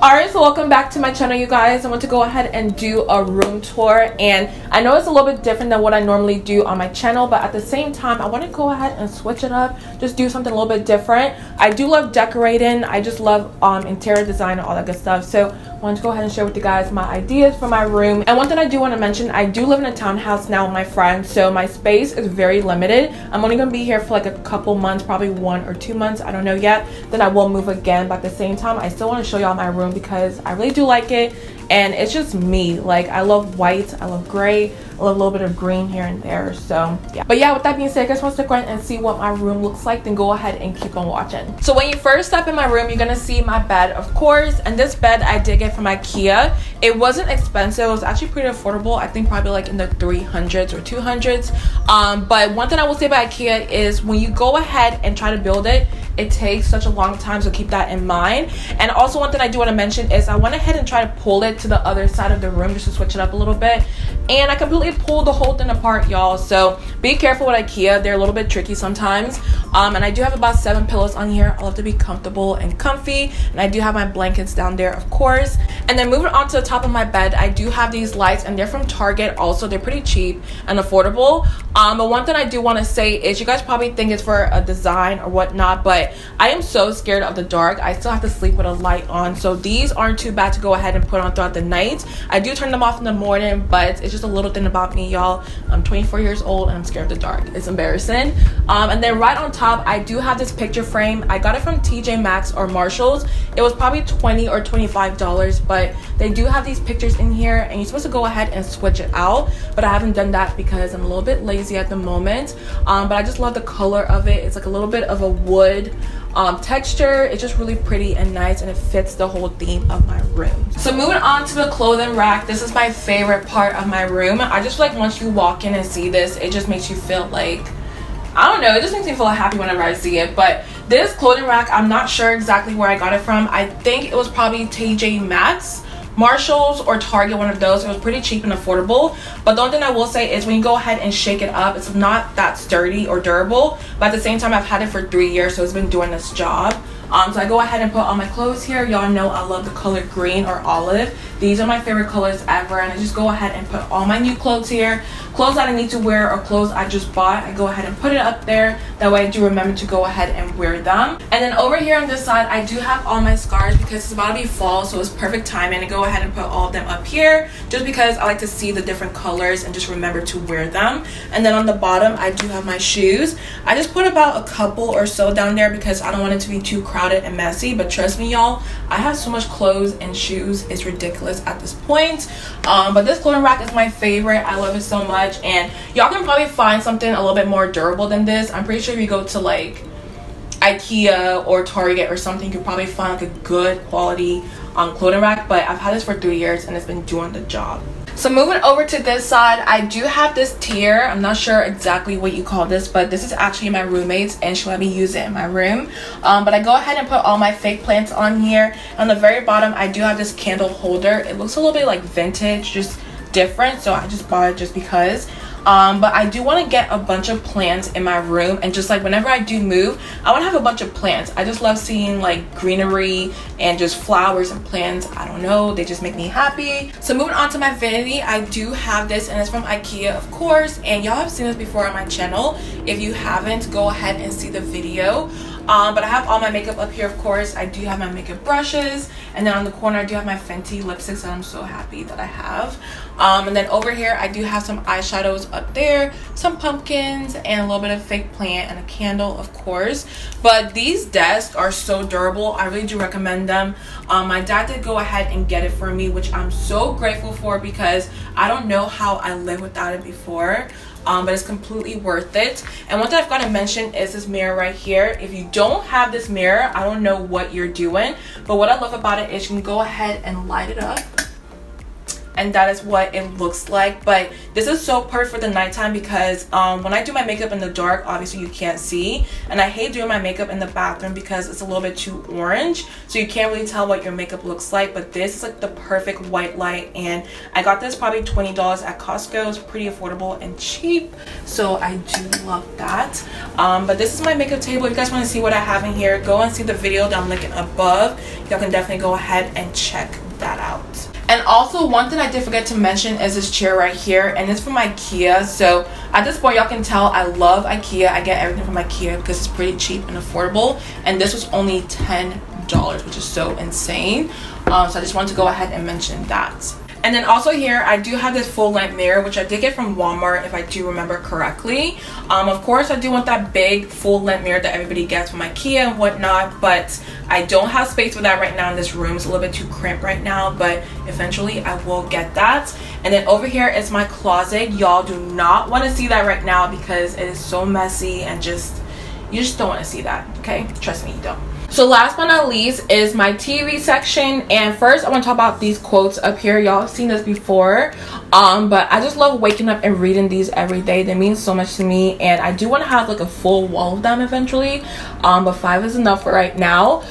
Alright, so welcome back to my channel, you guys. I want to go ahead and do a room tour, and I know it's a little bit different than what I normally do on my channel, but at the same time I want to go ahead and switch it up, just do something a little bit different. I do love decorating. I just love interior design and all that good stuff, so I wanted to go ahead and share with you guys my ideas for my room. And one thing I do want to mention, I do live in a townhouse now with my friends, so my space is very limited. I'm only going to be here for like a couple months, probably 1 or 2 months, I don't know yet. Then I will move again, but at the same time I still want to show y'all my room because I really do like it, and it's just me. Like, I love white, I love gray, I love a little bit of green here and there, so yeah. But yeah, with that being said, I guess want to stick around and see what my room looks like, then go ahead and keep on watching. So when you first step in my room, you're gonna see my bed, of course, and this bed I did get from IKEA. It wasn't expensive, it was actually pretty affordable. I think probably like in the 300s or 200s. But one thing I will say about IKEA is when you go ahead and try to build it, it takes such a long time, so keep that in mind. And also one thing I do want to mention is I went ahead and tried to pull it to the other side of the room just to switch it up a little bit, and I completely pulled the whole thing apart, y'all. So be careful with IKEA, they're a little bit tricky sometimes. And I do have about 7 pillows on here. I love to be comfortable and comfy, and I do have my blankets down there, of course. And then moving on to the top of my bed, I do have these lights, and they're from Target also. They're pretty cheap and affordable. But one thing I do want to say is, you guys probably think it's for a design or whatnot, but I am so scared of the dark. I still have to sleep with a light on, so these aren't too bad to go ahead and put on throughout the night. I do turn them off in the morning, but it's just a little thing about me, y'all. I'm 24 years old and I'm scared of the dark. It's embarrassing. And then right on top, I do have this picture frame. I got it from TJ Maxx or Marshalls. It was probably $20 or $25, but they do have these pictures in here, and you're supposed to go ahead and switch it out, but I haven't done that because I'm a little bit lazy at the moment. But I just love the color of it. It's like a little bit of a wood texture. It's just really pretty and nice, and it fits the whole theme of my room. So moving on to the clothing rack, this is my favorite part of my room. I just feel like once you walk in and see this, it just makes you feel like, I don't know, it just makes me feel happy whenever I see it. But this clothing rack, I'm not sure exactly where I got it from. I think it was probably TJ Maxx, Marshalls, or Target, one of those. It was pretty cheap and affordable. But the only thing I will say is when you go ahead and shake it up, it's not that sturdy or durable, but at the same time I've had it for 3 years, so it's been doing this job. So I go ahead and put all my clothes here. Y'all know I love the color green or olive. These are my favorite colors ever, and I just go ahead and put all my new clothes here. Clothes that I need to wear or clothes I just bought, I go ahead and put it up there. That way I do remember to go ahead and wear them. And then over here on this side, I do have all my scarves because it's about to be fall, so it's perfect timing to go ahead and put all of them up here, just because I like to see the different colors and just remember to wear them. And then on the bottom, I do have my shoes. I just put about a couple or so down there because I don't want it to be too crowded and messy, but trust me, y'all, I have so much clothes and shoes, it's ridiculous at this point. But this clothing rack is my favorite. I love it so much, and y'all can probably find something a little bit more durable than this. I'm pretty sure if you go to like IKEA or Target or something, you could probably find like a good quality clothing rack, but I've had this for 3 years and it's been doing the job. So moving over to this side, I do have this tier. I'm not sure exactly what you call this, but this is actually my roommate's, and she let me use it in my room. But I go ahead and put all my fake plants on here. On the very bottom, I do have this candle holder. It looks a little bit like vintage, just different, so I just bought it just because. But I do want to get a bunch of plants in my room, and just like whenever I do move, I want to have a bunch of plants. I just love seeing like greenery and just flowers and plants. I don't know, they just make me happy. So moving on to my vanity, I do have this, and it's from IKEA, of course, and y'all have seen this before on my channel. If you haven't, go ahead and see the video. But I have all my makeup up here, of course. I do have my makeup brushes, and then on the corner I do have my Fenty lipsticks that I'm so happy that I have. And then over here I do have some eyeshadows up there, some pumpkins, and a little bit of fake plant, and a candle, of course. But these desks are so durable. I really do recommend them. My dad did go ahead and get it for me, which I'm so grateful for because I don't know how I lived without it before. But it's completely worth it. And one thing I've got to mention is this mirror right here. If you don't have this mirror, I don't know what you're doing, but what I love about it is you can go ahead and light it up, and that is what it looks like. But this is so perfect for the nighttime because when I do my makeup in the dark, obviously you can't see, and I hate doing my makeup in the bathroom because it's a little bit too orange, so you can't really tell what your makeup looks like. But this is like the perfect white light, and I got this probably $20 at Costco. It's pretty affordable and cheap, so I do love that. But this is my makeup table. If you guys want to see what I have in here, go and see the video that I'm linking above. Y'all can definitely go ahead and check that out. And also, one thing I did forget to mention is this chair right here, and it's from IKEA. So at this point, y'all can tell I love IKEA. I get everything from IKEA because it's pretty cheap and affordable, and this was only $10, which is so insane. So I just wanted to go ahead and mention that. And then also here, I do have this full length mirror, which I did get from Walmart, if I do remember correctly. Of course, I do want that big full length mirror that everybody gets from IKEA and whatnot, but I don't have space for that right now in this room. It's a little bit too cramped right now, but eventually I will get that. And then over here is my closet. Y'all do not want to see that right now because it is so messy, and you just don't want to see that, okay? Trust me, you don't. So last but not least is my TV section, and first I want to talk about these quotes up here. Y'all have seen this before, but I just love waking up and reading these every day. They mean so much to me, and I do want to have like a full wall of them eventually, but 5 is enough for right now.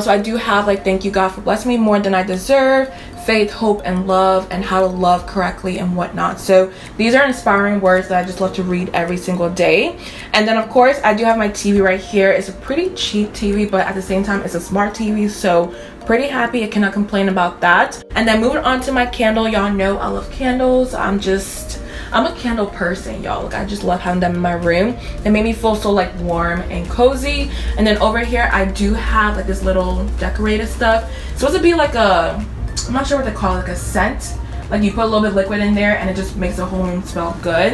So I do have like, thank you God for blessing me more than I deserve, faith, hope, and love, and how to love correctly and whatnot. So these are inspiring words that I just love to read every single day. And then of course I do have my TV right here. It's a pretty cheap TV, but at the same time it's a smart TV, so pretty happy. I cannot complain about that. And then moving on to my candle. Y'all know I love candles. I'm a candle person, y'all. Like, I just love having them in my room. They make me feel so like warm and cozy. And then over here I do have like this little decorated stuff. It's supposed to be like a, I'm not sure what they call it, like a scent. Like you put a little bit of liquid in there and it just makes the whole room smell good.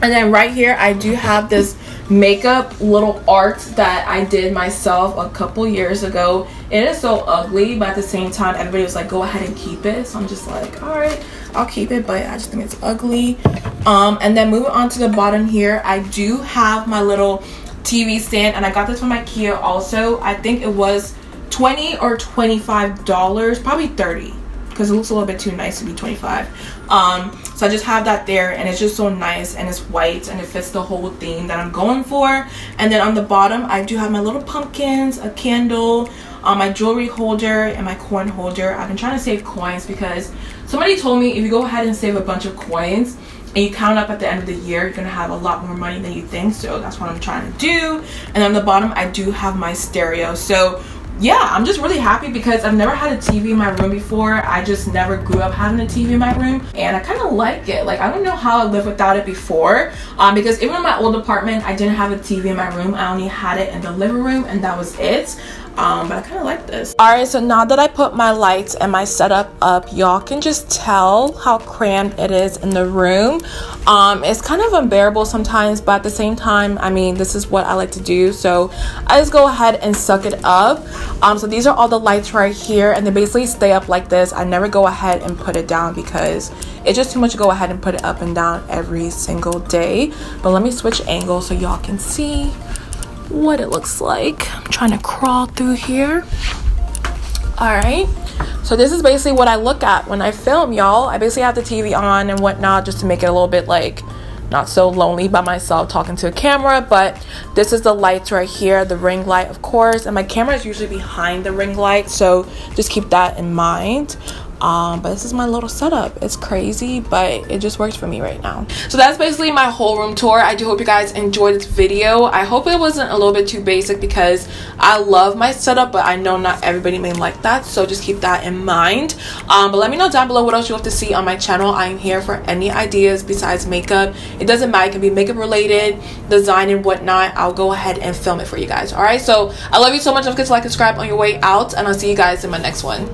And then right here I do have this makeup little art that I did myself a couple years ago. It is so ugly, but at the same time everybody was like, go ahead and keep it. So I'm just like, all right, I'll keep it, but I just think it's ugly. And then moving on to the bottom here, I do have my little TV stand, and I got this from IKEA also. I think it was $20 or $25, probably 30, because it looks a little bit too nice to be 25. So I just have that there, and it's just so nice, and it's white, and it fits the whole theme that I'm going for. And then on the bottom I do have my little pumpkins, a candle, my jewelry holder, and my coin holder. I've been trying to save coins because somebody told me if you go ahead and save a bunch of coins and you count up at the end of the year, you're gonna have a lot more money than you think. So that's what I'm trying to do. And on the bottom I do have my stereo. So yeah, I'm just really happy because I've never had a TV in my room before. I just never grew up having a TV in my room, and I kind of like it. Like, I don't know how I lived without it before, because even in my old apartment I didn't have a TV in my room. I only had it in the living room, and that was it. But I kind of like this. Alright, so now that I put my lights and my setup up, y'all can just tell how crammed it is in the room. It's kind of unbearable sometimes, but at the same time, I mean, this is what I like to do, so I just go ahead and suck it up. So these are all the lights right here, and they basically stay up like this. I never go ahead and put it down because it's just too much to go ahead and put it up and down every single day. But let me switch angles so y'all can see what it looks like. I'm trying to crawl through here. All right, so this is basically what I look at when I film, y'all. I basically have the TV on and whatnot just to make it a little bit like not so lonely by myself talking to a camera. But this is the lights right here, the ring light of course, and my camera is usually behind the ring light, so just keep that in mind. But this is my little setup. It's crazy, but it just works for me right now. So that's basically my whole room tour. I do hope you guys enjoyed this video. I hope it wasn't a little bit too basic because I love my setup, but I know not everybody may like that, so just keep that in mind. But let me know down below what else you want to see on my channel. I am here for any ideas besides makeup. It doesn't matter, it can be makeup related, design and whatnot. I'll go ahead and film it for you guys. All right, so I love you so much. Don't forget to like and subscribe on your way out, and I'll see you guys in my next one.